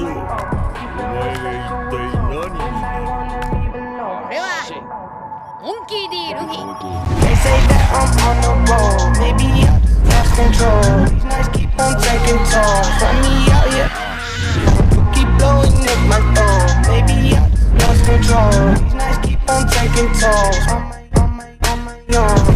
They say that I'm on the road, maybe I lost control. These nights keep on taking tolls from me out here. Keep blowing up my phone, maybe I lost control. These nights keep on taking tolls on my own.